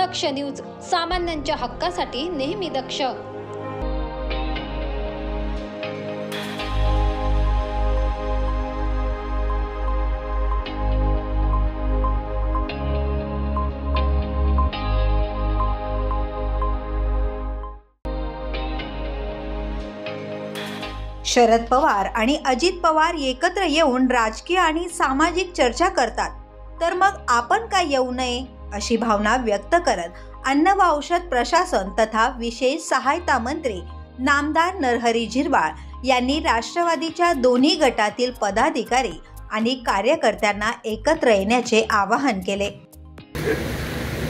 दक्ष news, सामान्यांच्या हक्कासाठी नेहमी दक्ष. शरद पवार आणि अजित पवार एकत्र येऊन राजकीय आणि सामाजिक चर्चा करतात, तर मग आपण का येऊ नये अशी भावना व्यक्त करत अन्न व औषध प्रशासन तथा विशेष सहायता मंत्री नामदार नरहरी झिरवाळ यांनी राष्ट्रवादीच्या दोन्ही गटातील पदाधिकारी आणि कार्यकर्त्यांना एकत्र येण्याचे आवाहन केले.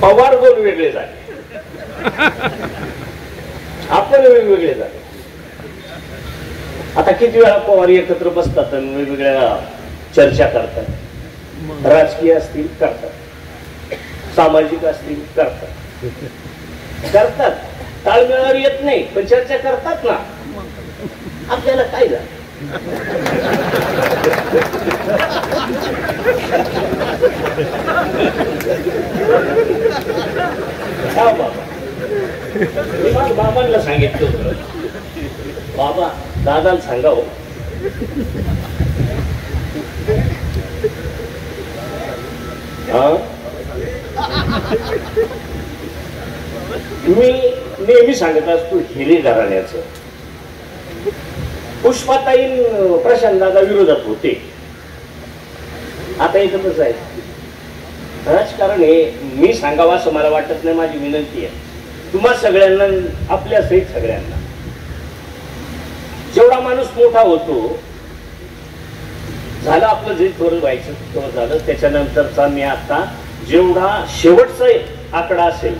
पवार दोन वेगळे झाले, आपण वेगवेगळे झाले. आता किती वेळा पवार एकत्र बसतात आणि वेगवेगळ्या चर्चा करतात. राजकीय असतील करतात, सामाजिक असतील करतात. ताळमेळावर येत नाही पण चर्चा करतात ना. आपल्याला काय झालं? बाबांना सांगितलं, बाबा दादाला सांगाव मी नेहमी सांगत असतो हिरे घराण्याचं. पुष्पाताई प्रशांत दादा विरोधात होते, आता एकत्रच आहे. राजकारण हे मी सांगावं असं मला वाटत नाही. माझी विनंती आहे तुम्हा सगळ्यांना, आपल्या सहित सगळ्यांना, जेवढा माणूस मोठा होतो, झालं आपलं जे थोडं व्हायचं थोडं झालं, त्याच्यानंतरचा मी आता जेवढा शेवटचा आकडा असेल,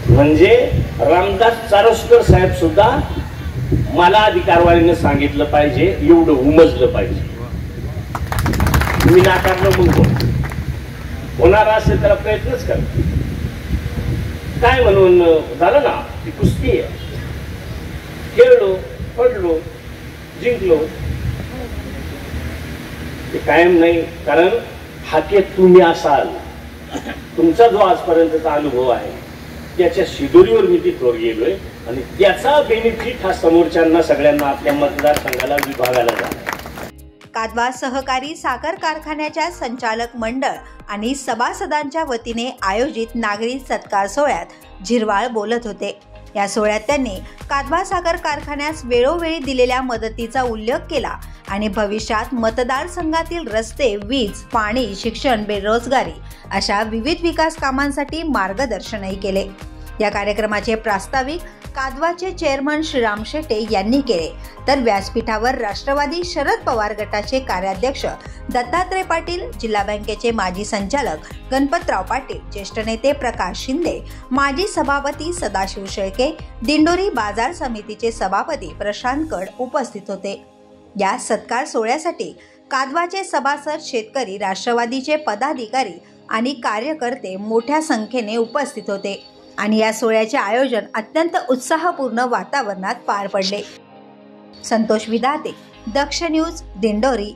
म्हणजे रामदास चारोस्कर साहेब सुद्धा मला अधिकारवाणीने सांगितलं पाहिजे, एवढं उमजलं पाहिजे. मी नाकारलं म्हणून होणार असेल त्याला प्रयत्नच कर. काय म्हणून झालं ना, ती कुस्ती आहे. खेळलो, पडलो, जिंकलो, ते कायम नाही. कारण हाकेत तुम्ही असाल, तुमचा जो आजपर्यंतचा अनुभव आहे त्याच्या शिदोरीवर मी तिथवर गेलोय आणि त्याचा बेनिफिट हा समोरच्यांना सगळ्यांना आपल्या मतदारसंघाला विभागाला झाला. कादवा सहकारी साखर कारखान्याच्या संचालक मंडळ आणि सभासदांच्या वतीने आयोजित नागरी सत्कार सोहळ्यात झिरवाळ बोलत होते. या सोहळ्यात त्यांनी कादवा साखर कारखान्यास वेळोवेळी दिलेल्या मदतीचा उल्लेख केला आणि भविष्यात मतदारसंघातील रस्ते, वीज, पाणी, शिक्षण, बेरोजगारी अशा विविध विकास कामांसाठी मार्गदर्शनही केले. या कार्यक्रमाचे प्रास्ताविक कादवाचे चेअरमन श्रीराम शेटे यांनी केले, तर व्यासपीठावर राष्ट्रवादी शरद पवार गटाचे कार्याध्यक्ष दत्तात्रय पाटील, जिल्हा बँकेचे माजी संचालक गणपतराव पाटील, ज्येष्ठ नेते प्रकाश शिंदे, माजी सभापती सदाशिव शेळके, दिंडोरी बाजार समितीचे सभापती प्रशांत कड उपस्थित होते. या सत्कार सोहळ्यासाठी कादवाचे सभासद, शेतकरी, राष्ट्रवादीचे पदाधिकारी आणि कार्यकर्ते मोठ्या संख्येने उपस्थित होते आणि या सोहळ्याचे आयोजन अत्यंत उत्साहपूर्ण वातावरणात पार पडले. संतोष विधाते, दक्ष न्यूज, दिंडोरी.